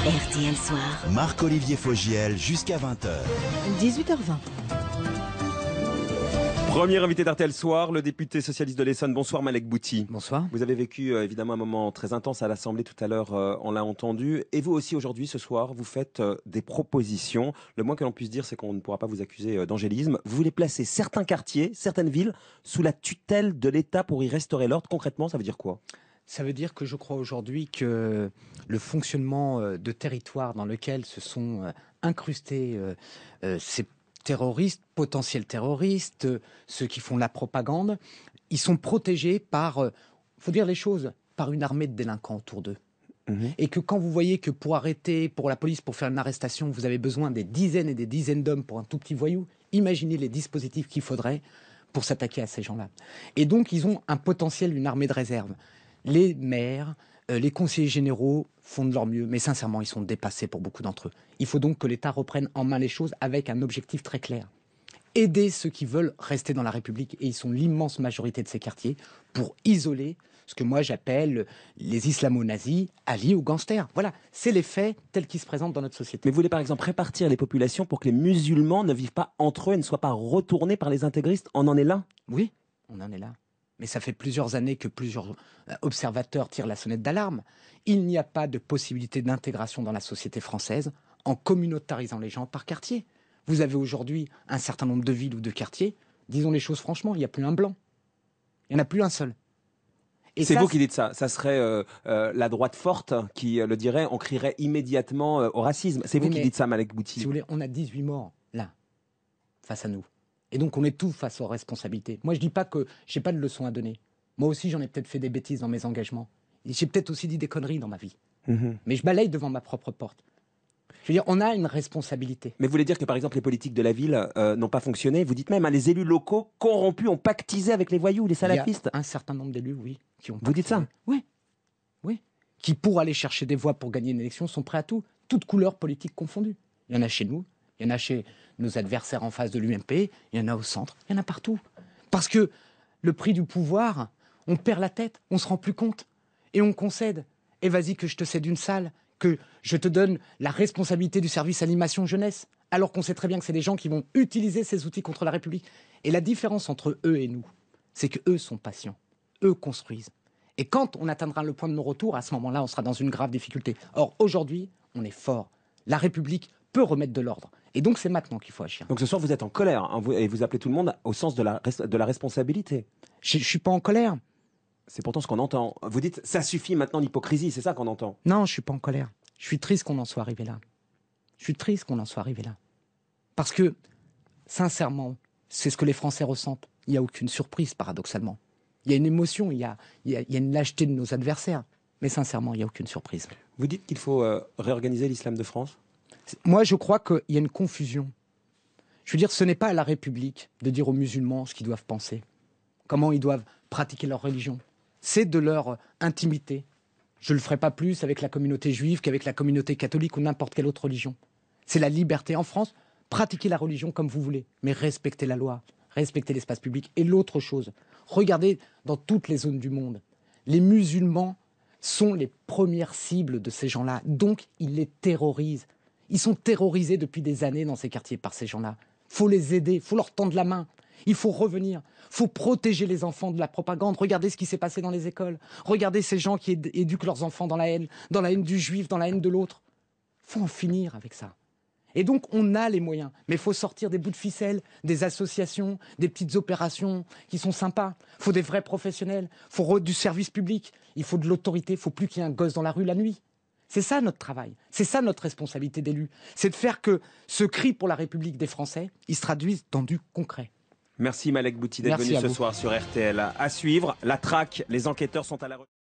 RTL Soir. Marc-Olivier Fogiel jusqu'à 20h. 18h20. Premier invité d'RTL Soir, le député socialiste de l'Essonne. Bonsoir Malek Bouti. Bonsoir. Vous avez vécu évidemment un moment très intense à l'Assemblée tout à l'heure, on l'a entendu. Et vous aussi aujourd'hui, ce soir, vous faites des propositions. Le moins que l'on puisse dire, c'est qu'on ne pourra pas vous accuser d'angélisme. Vous voulez placer certains quartiers, certaines villes, sous la tutelle de l'État pour y restaurer l'ordre. Concrètement, ça veut dire quoi ? Ça veut dire que je crois aujourd'hui que le fonctionnement de territoire dans lequel se sont incrustés ces terroristes, potentiels terroristes, ceux qui font la propagande, ils sont protégés par, faut dire les choses, par une armée de délinquants autour d'eux. Et que quand vous voyez que pour arrêter, pour la police, pour faire une arrestation, vous avez besoin des dizaines et des dizaines d'hommes pour un tout petit voyou, imaginez les dispositifs qu'il faudrait pour s'attaquer à ces gens-là. Et donc ils ont un potentiel, une armée de réserve. Les maires, les conseillers généraux font de leur mieux, mais sincèrement, ils sont dépassés pour beaucoup d'entre eux. Il faut donc que l'État reprenne en main les choses avec un objectif très clair. Aider ceux qui veulent rester dans la République, et ils sont l'immense majorité de ces quartiers, pour isoler ce que moi j'appelle les islamo-nazis alliés aux gangsters. Voilà, c'est les faits tels qu'ils se présentent dans notre société. Mais vous voulez par exemple répartir les populations pour que les musulmans ne vivent pas entre eux et ne soient pas retournés par les intégristes. On en est là ? Oui, on en est là. Mais ça fait plusieurs années que plusieurs observateurs tirent la sonnette d'alarme. Il n'y a pas de possibilité d'intégration dans la société française en communautarisant les gens par quartier. Vous avez aujourd'hui un certain nombre de villes ou de quartiers, disons les choses franchement, il n'y a plus un blanc. Il n'y en a plus un seul. Et c'est vous qui dites ça. Ça serait la droite forte qui le dirait. On crierait immédiatement au racisme. C'est vous qui dites ça, Malek Bouti. Si vous voulez, on a 18 morts, là, face à nous. Et donc, on est tous face aux responsabilités. Moi, je ne dis pas que je n'ai pas de leçons à donner. Moi aussi, j'en ai peut-être fait des bêtises dans mes engagements. J'ai peut-être aussi dit des conneries dans ma vie. Mais je balaye devant ma propre porte. Je veux dire, on a une responsabilité. Mais vous voulez dire que, par exemple, les politiques de la ville n'ont pas fonctionné ? Vous dites même, les élus locaux corrompus ont pactisé avec les voyous, les salafistes ? Il y a un certain nombre d'élus, oui, qui ont pactisé. Vous dites ça ? Oui. Oui. Qui, pour aller chercher des voix pour gagner une élection, sont prêts à tout. Toutes couleurs politiques confondues. Il y en a chez nous, il y en a chez nos adversaires en face de l'UMP, il y en a au centre, il y en a partout. Parce que le prix du pouvoir, on perd la tête, on ne se rend plus compte. Et on concède. Et vas-y que je te cède une salle, que je te donne la responsabilité du service animation jeunesse, alors qu'on sait très bien que c'est des gens qui vont utiliser ces outils contre la République. Et la différence entre eux et nous, c'est qu'eux sont patients, eux construisent. Et quand on atteindra le point de non-retour, à ce moment-là, on sera dans une grave difficulté. Or, aujourd'hui, on est fort. La République peut remettre de l'ordre. Et donc, c'est maintenant qu'il faut agir. Donc ce soir, vous êtes en colère, hein, et vous appelez tout le monde au sens de la responsabilité. Je ne suis pas en colère. C'est pourtant ce qu'on entend. Vous dites, ça suffit maintenant l'hypocrisie, c'est ça qu'on entend. Non, je ne suis pas en colère. Je suis triste qu'on en soit arrivé là. Je suis triste qu'on en soit arrivé là. Parce que, sincèrement, c'est ce que les Français ressentent. Il n'y a aucune surprise, paradoxalement. Il y a une émotion, il y a une lâcheté de nos adversaires. Mais sincèrement, il n'y a aucune surprise. Vous dites qu'il faut réorganiser l'islam de France ? Moi, je crois qu'il y a une confusion. Je veux dire, ce n'est pas à la République de dire aux musulmans ce qu'ils doivent penser, comment ils doivent pratiquer leur religion. C'est de leur intimité. Je ne le ferai pas plus avec la communauté juive qu'avec la communauté catholique ou n'importe quelle autre religion. C'est la liberté. En France, pratiquez la religion comme vous voulez, mais respectez la loi, respectez l'espace public. Et l'autre chose, regardez dans toutes les zones du monde, les musulmans sont les premières cibles de ces gens-là. Donc, ils les terrorisent. Ils sont terrorisés depuis des années dans ces quartiers par ces gens-là. Il faut les aider, il faut leur tendre la main. Il faut revenir. Il faut protéger les enfants de la propagande. Regardez ce qui s'est passé dans les écoles. Regardez ces gens qui éduquent leurs enfants dans la haine du juif, dans la haine de l'autre. Il faut en finir avec ça. Et donc, on a les moyens. Mais il faut sortir des bouts de ficelle, des associations, des petites opérations qui sont sympas. Il faut des vrais professionnels. Il faut du service public. Il faut de l'autorité. Il ne faut plus qu'il y ait un gosse dans la rue la nuit. C'est ça notre travail, c'est ça notre responsabilité d'élu. C'est de faire que ce cri pour la République des Français, il se traduise dans du concret. Merci Malek Bouti d'être venu ce soir sur RTL. À suivre, la traque, les enquêteurs sont à la recherche.